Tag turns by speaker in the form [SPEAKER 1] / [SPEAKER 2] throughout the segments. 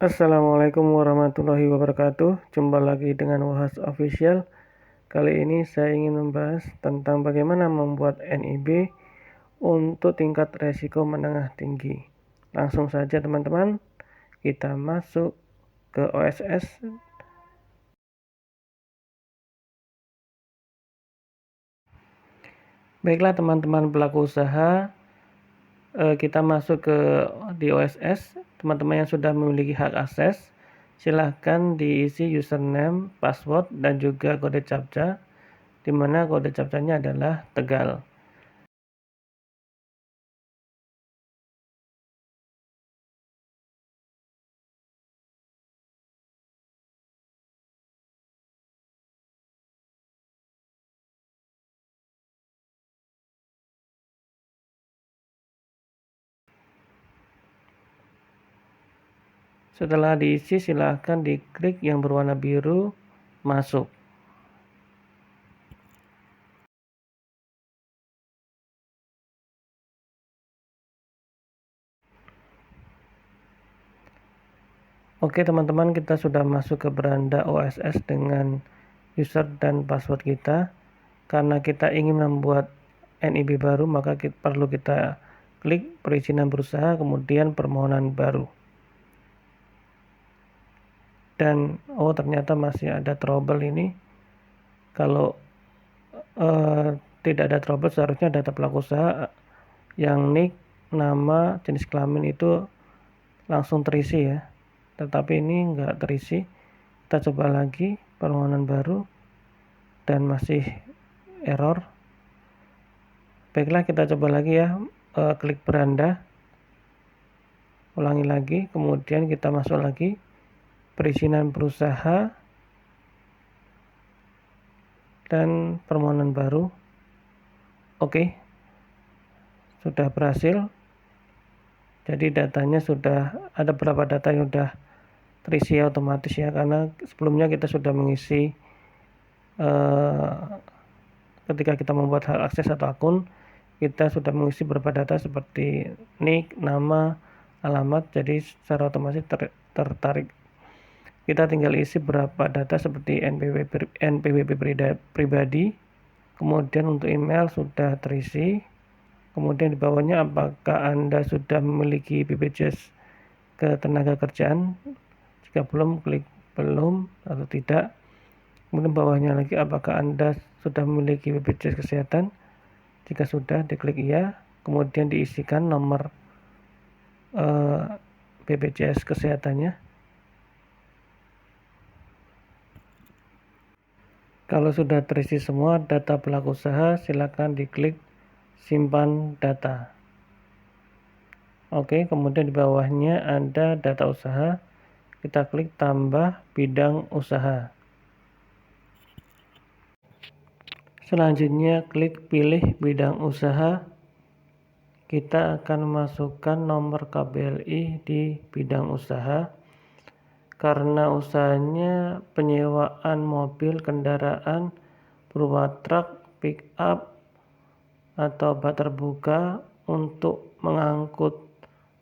[SPEAKER 1] Assalamualaikum warahmatullahi wabarakatuh. Jumpa lagi dengan Wahas Official. Kali ini saya ingin membahas tentang bagaimana membuat NIB untuk tingkat resiko menengah tinggi. Langsung saja teman-teman, kita masuk ke OSS. Baiklah teman-teman pelaku usaha, kita masuk di OSS. Teman-teman yang sudah memiliki hak akses, silahkan diisi username, password, dan juga kode captcha, di mana kode captchanya adalah Tegal. Setelah diisi, silahkan diklik yang berwarna biru, masuk. Oke teman-teman, kita sudah masuk ke beranda OSS dengan user dan password kita. Karena kita ingin membuat NIB baru, maka perlu kita klik perizinan berusaha, kemudian permohonan baru. Dan ternyata masih ada trouble ini. Kalau tidak ada trouble, seharusnya data pelaku usaha yang nick, nama, jenis kelamin itu langsung terisi ya, tetapi ini enggak terisi. Kita coba lagi permohonan baru dan masih error. Baiklah, kita coba lagi ya, klik beranda, ulangi lagi, kemudian kita masuk lagi perizinan berusaha dan permohonan baru. Oke, sudah berhasil. Jadi datanya sudah ada beberapa data yang sudah terisi otomatis ya, karena sebelumnya kita sudah mengisi ketika kita membuat hak akses atau akun, kita sudah mengisi beberapa data seperti nick, nama, alamat, jadi secara otomatis tertarik. Kita tinggal isi beberapa data seperti NPWP pribadi, kemudian untuk email sudah terisi, kemudian di bawahnya apakah Anda sudah memiliki BPJS Ketenagakerjaan, jika belum klik belum atau tidak. Kemudian bawahnya lagi apakah Anda sudah memiliki BPJS Kesehatan, jika sudah diklik iya, kemudian diisikan nomor BPJS Kesehatannya. Kalau sudah terisi semua data pelaku usaha, silakan diklik simpan data. Oke, kemudian di bawahnya ada data usaha, kita klik tambah bidang usaha. Selanjutnya klik pilih bidang usaha. Kita akan masukkan nomor KBLI di bidang usaha. Karena usahanya penyewaan mobil kendaraan berupa truk, pick up, atau bak terbuka untuk mengangkut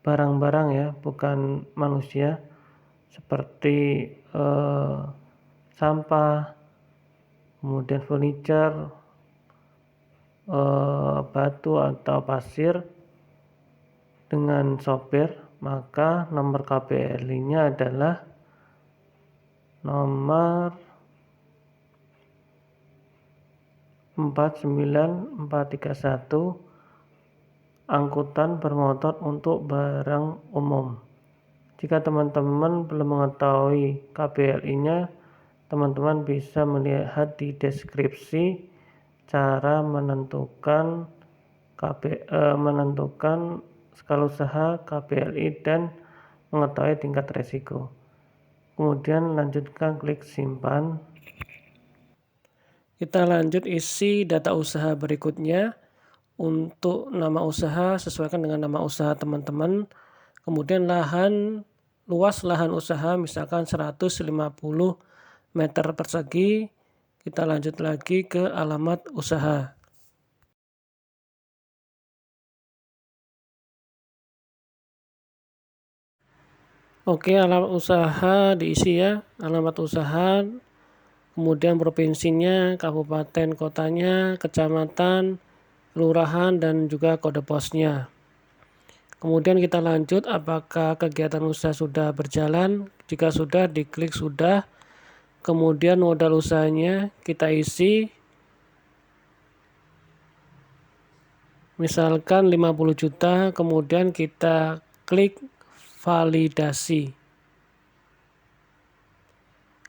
[SPEAKER 1] barang-barang ya, bukan manusia, seperti sampah, kemudian furniture, batu atau pasir dengan sopir, maka nomor KBLI-nya adalah nomor 49431, angkutan bermotor untuk barang umum. Jika teman-teman belum mengetahui KBLI-nya, teman-teman bisa melihat di deskripsi cara menentukan menentukan skala usaha KPLI dan mengetahui tingkat resiko. Kemudian lanjutkan klik simpan. Kita lanjut isi data usaha berikutnya. Untuk nama usaha sesuaikan dengan nama usaha teman-teman. Kemudian luas lahan usaha misalkan 150 meter persegi. Kita lanjut lagi ke alamat usaha. Oke, alamat usaha diisi ya. Alamat usaha, kemudian provinsinya, kabupaten kotanya, kecamatan, kelurahan, dan juga kode posnya. Kemudian kita lanjut apakah kegiatan usaha sudah berjalan. Jika sudah, diklik sudah. Kemudian modal usahanya kita isi. Misalkan 50 juta, kemudian kita klik validasi.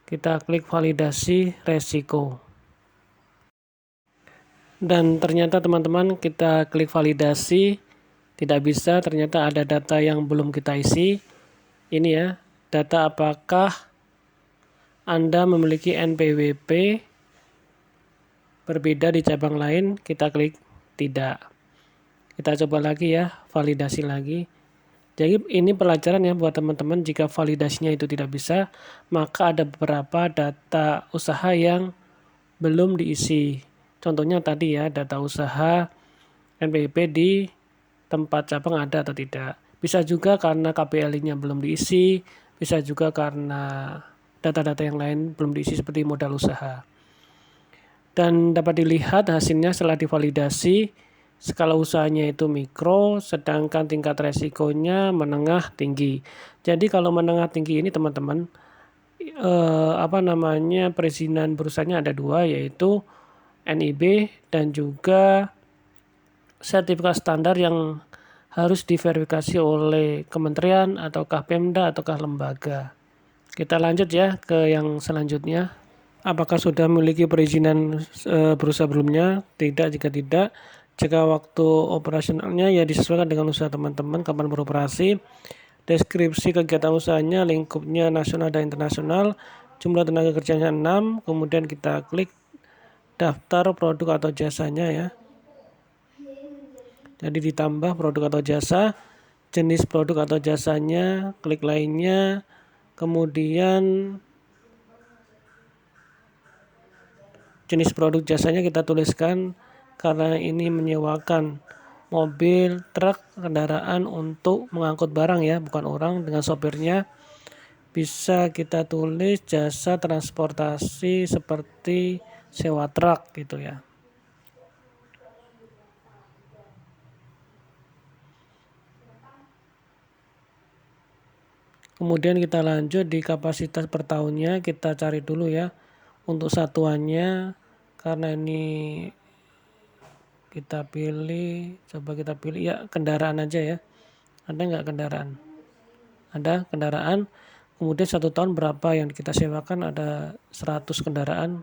[SPEAKER 1] Kita klik validasi resiko. Dan ternyata teman-teman kita klik validasi tidak bisa, ternyata ada data yang belum kita isi. Ini ya, data apakah Anda memiliki NPWP berbeda di cabang lain. Kita klik tidak. Kita coba lagi ya, validasi lagi. Jadi ini pelajaran ya buat teman-teman, jika validasinya itu tidak bisa, maka ada beberapa data usaha yang belum diisi. Contohnya tadi ya, data usaha NPWP di tempat cabang ada atau tidak. Bisa juga karena KPLI-nya belum diisi, bisa juga karena data-data yang lain belum diisi seperti modal usaha. Dan dapat dilihat hasilnya setelah divalidasi, skala usahanya itu mikro, sedangkan tingkat resikonya menengah tinggi. Jadi kalau menengah tinggi ini teman-teman, perizinan berusahanya ada dua, yaitu NIB dan juga sertifikat standar yang harus diverifikasi oleh kementerian ataukah Pemda ataukah lembaga. Kita lanjut ya ke yang selanjutnya. Apakah sudah memiliki perizinan berusaha sebelumnya? Tidak. Jika tidak, jika waktu operasionalnya ya disesuaikan dengan usaha teman-teman kapan beroperasi. Deskripsi kegiatan usahanya, lingkupnya nasional dan internasional, jumlah tenaga kerjanya 6, kemudian kita klik daftar produk atau jasanya ya. Jadi ditambah produk atau jasa, jenis produk atau jasanya, klik lainnya, kemudian jenis produk jasanya kita tuliskan karena ini menyewakan mobil, truk, kendaraan untuk mengangkut barang ya, bukan orang dengan sopirnya. Bisa kita tulis jasa transportasi seperti sewa truk gitu ya. Kemudian kita lanjut di kapasitas per tahunnya, kita cari dulu ya untuk satuannya, karena ini kita pilih, coba kita pilih ya kendaraan aja ya. Ada nggak kendaraan? Ada kendaraan. Kemudian 1 tahun berapa yang kita sewakan, ada 100 kendaraan,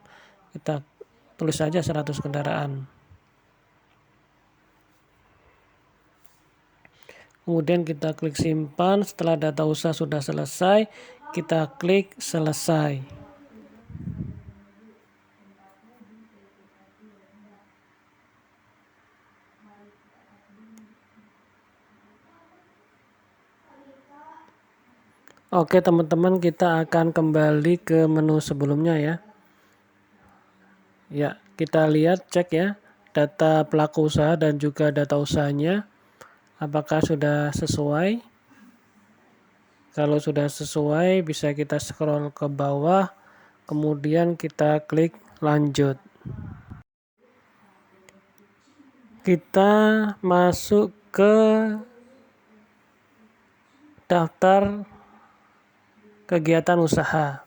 [SPEAKER 1] kita tulis saja 100 kendaraan. Kemudian kita klik simpan. Setelah data usaha sudah selesai, kita klik selesai. Oke teman-teman, kita akan kembali ke menu sebelumnya ya. Ya, kita lihat, cek ya data pelaku usaha dan juga data usahanya. Apakah sudah sesuai? Kalau sudah sesuai, bisa kita scroll ke bawah, kemudian kita klik lanjut. Kita masuk ke daftar kegiatan usaha.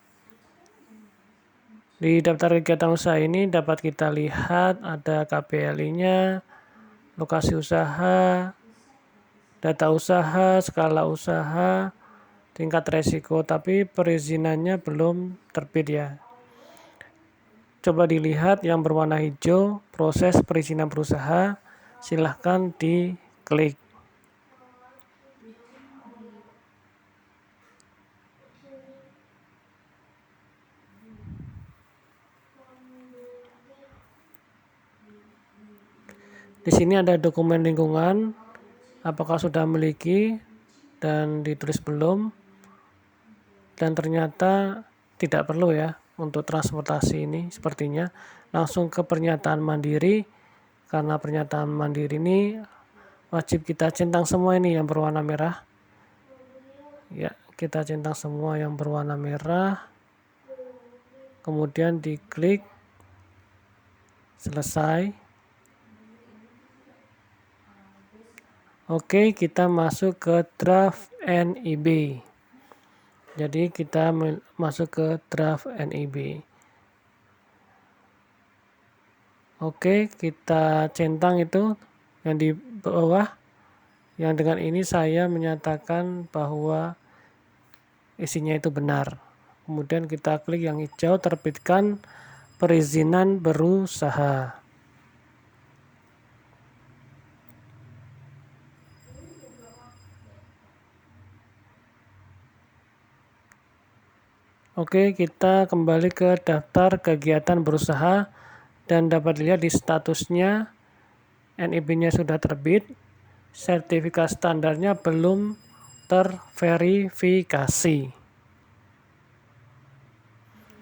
[SPEAKER 1] Di daftar kegiatan usaha ini dapat kita lihat ada KPLI-nya, lokasi usaha, data usaha, skala usaha, tingkat resiko, tapi perizinannya belum terbit ya. Coba dilihat yang berwarna hijau, proses perizinan berusaha. silahkan diklik. Di sini ada dokumen lingkungan, apakah sudah memiliki dan ditulis belum, dan ternyata tidak perlu ya untuk transportasi ini sepertinya. Langsung ke pernyataan mandiri, karena pernyataan mandiri ini wajib kita centang semua ini yang berwarna merah. Ya, kita centang semua yang berwarna merah, kemudian diklik selesai. Oke, kita masuk ke draft NIB. Jadi kita masuk ke draft NIB. Oke, kita centang itu yang di bawah. Yang dengan ini saya menyatakan bahwa isinya itu benar. Kemudian kita klik yang hijau, terbitkan perizinan berusaha. Oke, kita kembali ke daftar kegiatan berusaha dan dapat dilihat di statusnya NIB-nya sudah terbit, sertifikat standarnya belum terverifikasi.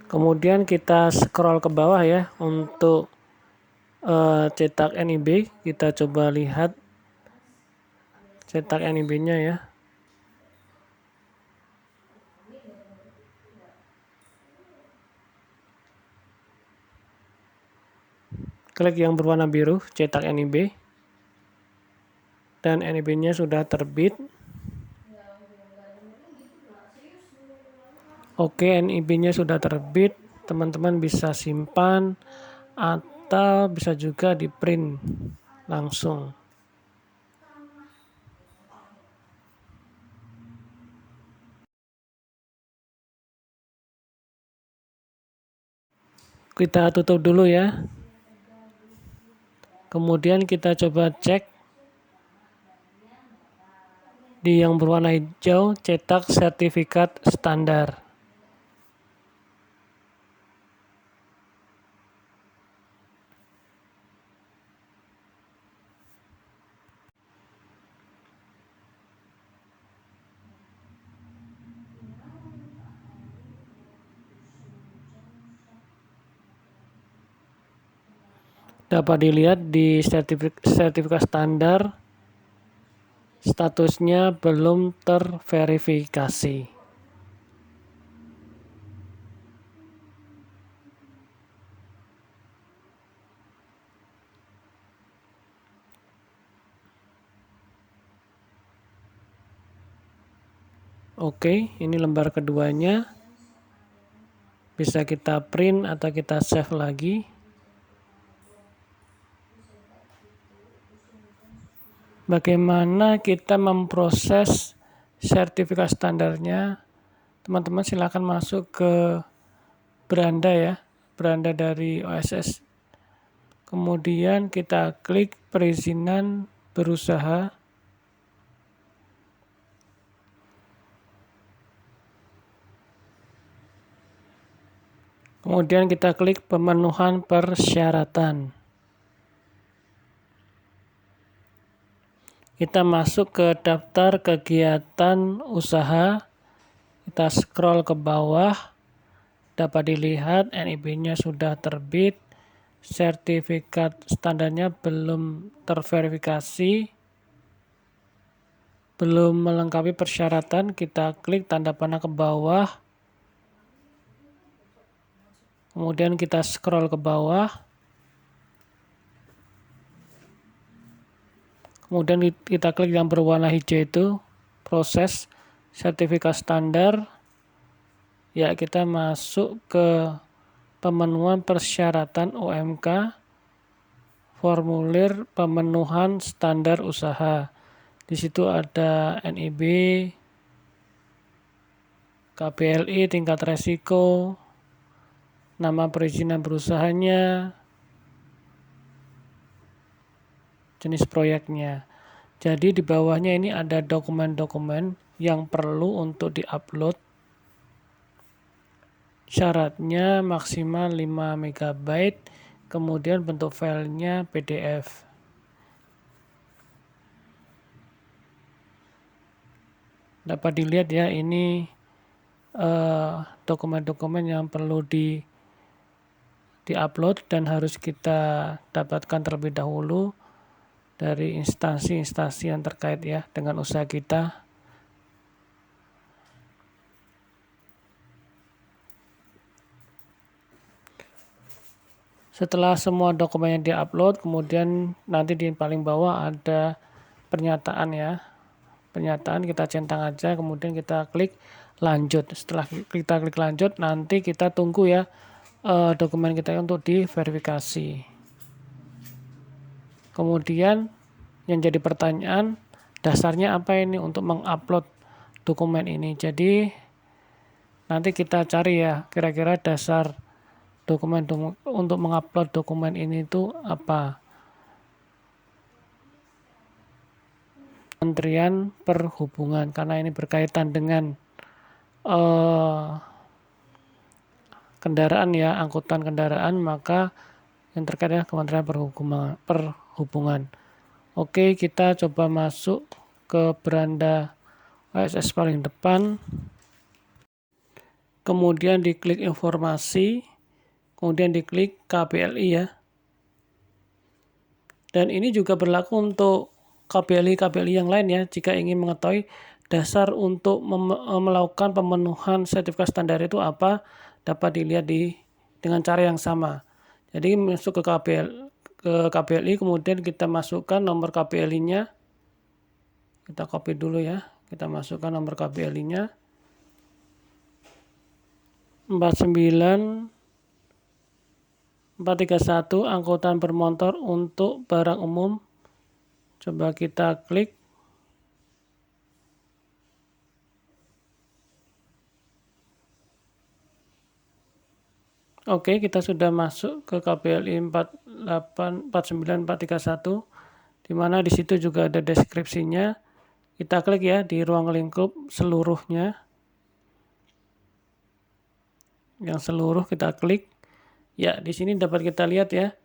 [SPEAKER 1] Kemudian kita scroll ke bawah ya untuk cetak NIB. Kita coba lihat cetak NIB-nya ya. Klik yang berwarna biru, cetak NIB. Dan NIB-nya sudah terbit. Oke, NIB-nya sudah terbit. Teman-teman bisa simpan atau bisa juga di print langsung. Kita tutup dulu ya. Kemudian kita coba cek di yang berwarna hijau, cetak sertifikat standar. Dapat dilihat di sertifikat standar, statusnya belum terverifikasi. Oke, ini lembar keduanya. Bisa kita print atau kita save lagi. Bagaimana kita memproses sertifikat standarnya? Teman-teman silakan masuk ke beranda ya, beranda dari OSS. Kemudian kita klik perizinan berusaha. Kemudian kita klik pemenuhan persyaratan. Kita masuk ke daftar kegiatan usaha. Kita scroll ke bawah. Dapat dilihat NIB-nya sudah terbit. Sertifikat standarnya belum terverifikasi. Belum melengkapi persyaratan. Kita klik tanda panah ke bawah. Kemudian kita scroll ke bawah. Kemudian kita klik yang berwarna hijau itu, proses sertifikat standar. Ya, kita masuk ke pemenuhan persyaratan UMK, formulir pemenuhan standar usaha. Di situ ada NIB, KPLI, tingkat resiko, nama perizinan berusahanya, jenis proyeknya. Jadi di bawahnya ini ada dokumen-dokumen yang perlu untuk diupload. Syaratnya maksimal 5 MB, kemudian bentuk filenya PDF. Dapat dilihat ya, ini dokumen-dokumen yang perlu di-upload dan harus kita dapatkan terlebih dahulu dari instansi-instansi yang terkait ya dengan usaha kita. Setelah semua dokumennya di-upload, kemudian nanti di paling bawah ada pernyataan ya. Pernyataan kita centang aja, kemudian kita klik lanjut. Setelah kita klik lanjut, nanti kita tunggu ya dokumen kita untuk diverifikasi. Kemudian yang jadi pertanyaan, dasarnya apa ini untuk mengupload dokumen ini. Jadi nanti kita cari ya, kira-kira dasar dokumen untuk mengupload dokumen ini itu apa. Kementerian Perhubungan, karena ini berkaitan dengan kendaraan ya, angkutan kendaraan, maka yang terkait ya Kementerian Perhubungan. Oke, kita coba masuk ke beranda ASS paling depan, kemudian diklik informasi, kemudian diklik KPLI ya. Dan ini juga berlaku untuk KPLI yang lain ya, jika ingin mengetahui dasar untuk melakukan pemenuhan sertifikat standar itu apa, dapat dilihat dengan cara yang sama. Jadi masuk ke KPLI, kemudian kita masukkan nomor KPLI-nya. Kita copy dulu ya, kita masukkan nomor KPLI-nya. 49431 angkutan bermotor untuk barang umum. Coba kita klik. Oke, kita sudah masuk ke KPLI 49491, di mana di situ juga ada deskripsinya. Kita klik ya di ruang lingkup seluruhnya. Yang seluruh kita klik. Ya, di sini dapat kita lihat ya.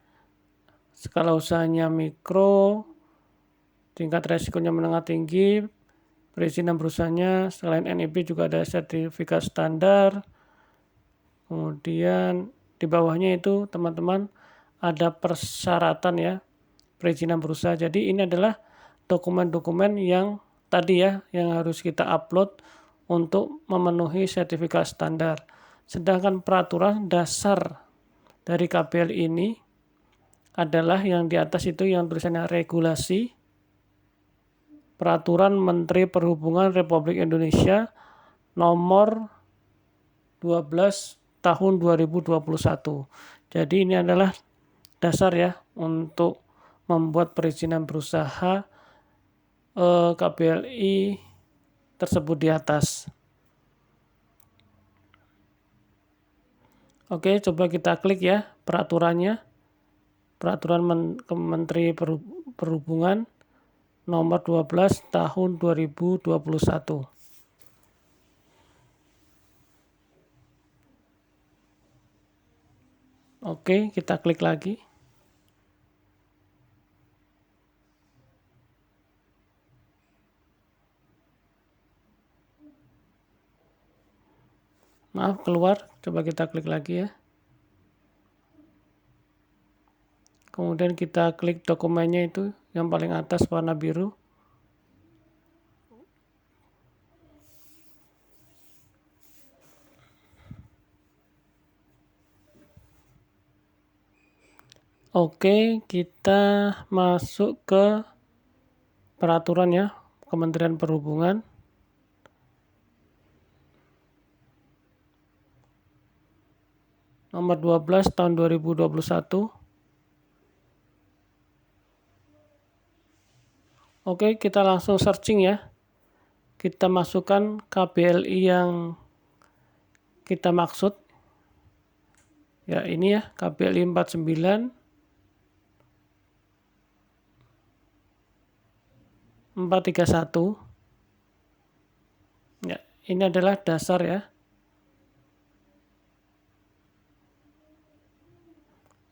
[SPEAKER 1] Skala usahanya mikro, tingkat resikonya menengah tinggi, perizinan berusahanya, selain NIB juga ada sertifikat standar. Kemudian di bawahnya itu teman-teman ada persyaratan ya, perizinan berusaha. Jadi ini adalah dokumen-dokumen yang tadi ya, yang harus kita upload untuk memenuhi sertifikat standar. Sedangkan peraturan dasar dari KPLI ini adalah yang di atas itu yang tulisannya regulasi Peraturan Menteri Perhubungan Republik Indonesia nomor 12 tahun 2021. Jadi ini adalah dasar ya untuk membuat perizinan berusaha KPLI tersebut di atas. Oke, coba kita klik ya peraturannya. Peraturan Menteri Perhubungan nomor 12 tahun 2021. Oke, kita klik lagi. Maaf, keluar. Coba kita klik lagi ya. Kemudian kita klik dokumennya itu yang paling atas warna biru. Oke, kita masuk ke peraturan ya, Kementerian Perhubungan. Nomor 12 tahun 2021. Oke, kita langsung searching ya. Kita masukkan KPLI yang kita maksud. Ya, ini ya, KPLI 49. 431. Ya, ini adalah dasar ya.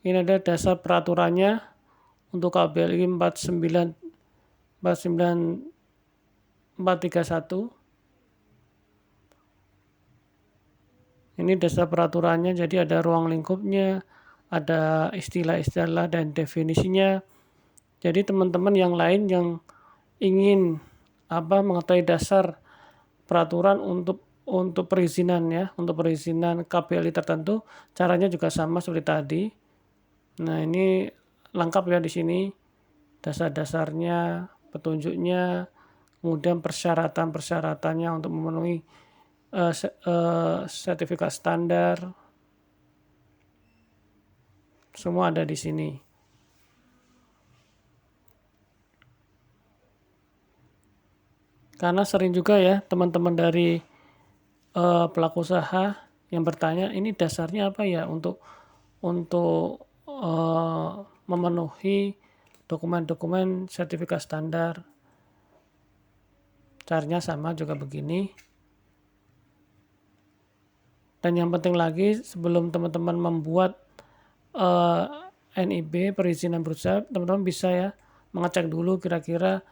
[SPEAKER 1] Ini adalah dasar peraturannya untuk KBLI 431. Ini dasar peraturannya, jadi ada ruang lingkupnya, ada istilah-istilah dan definisinya. Jadi teman-teman yang lain yang ingin mengetahui dasar peraturan untuk perizinan ya, untuk perizinan KBLI tertentu, caranya juga sama seperti tadi. Nah, ini lengkap ya di sini dasar-dasarnya, petunjuknya, kemudian persyaratan-persyaratannya untuk memenuhi sertifikat standar, semua ada di sini. Karena sering juga ya teman-teman dari pelaku usaha yang bertanya, ini dasarnya apa ya untuk memenuhi dokumen-dokumen sertifikat standar. Caranya sama juga begini. Dan yang penting lagi, sebelum teman-teman membuat NIB, perizinan berusaha, teman-teman bisa ya mengecek dulu kira-kira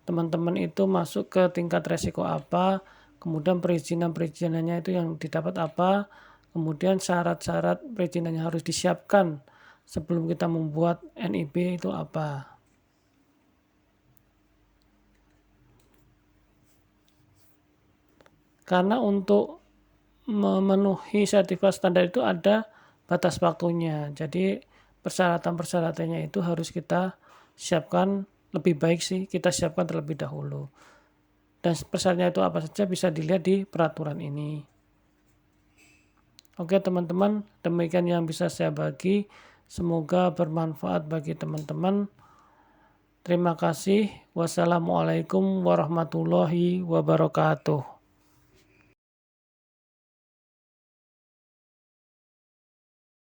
[SPEAKER 1] teman-teman itu masuk ke tingkat resiko apa, kemudian perizinannya itu yang didapat apa, kemudian syarat-syarat perizinannya harus disiapkan sebelum kita membuat NIB itu apa. Karena untuk memenuhi sertifikat standar itu ada batas waktunya. Jadi persyaratan-persyaratannya itu harus kita siapkan, lebih baik sih kita siapkan terlebih dahulu. Dan persyaratannya itu apa saja bisa dilihat di peraturan ini. Oke teman-teman, demikian yang bisa saya bagi. Semoga bermanfaat bagi teman-teman. Terima kasih. Wassalamualaikum warahmatullahi wabarakatuh.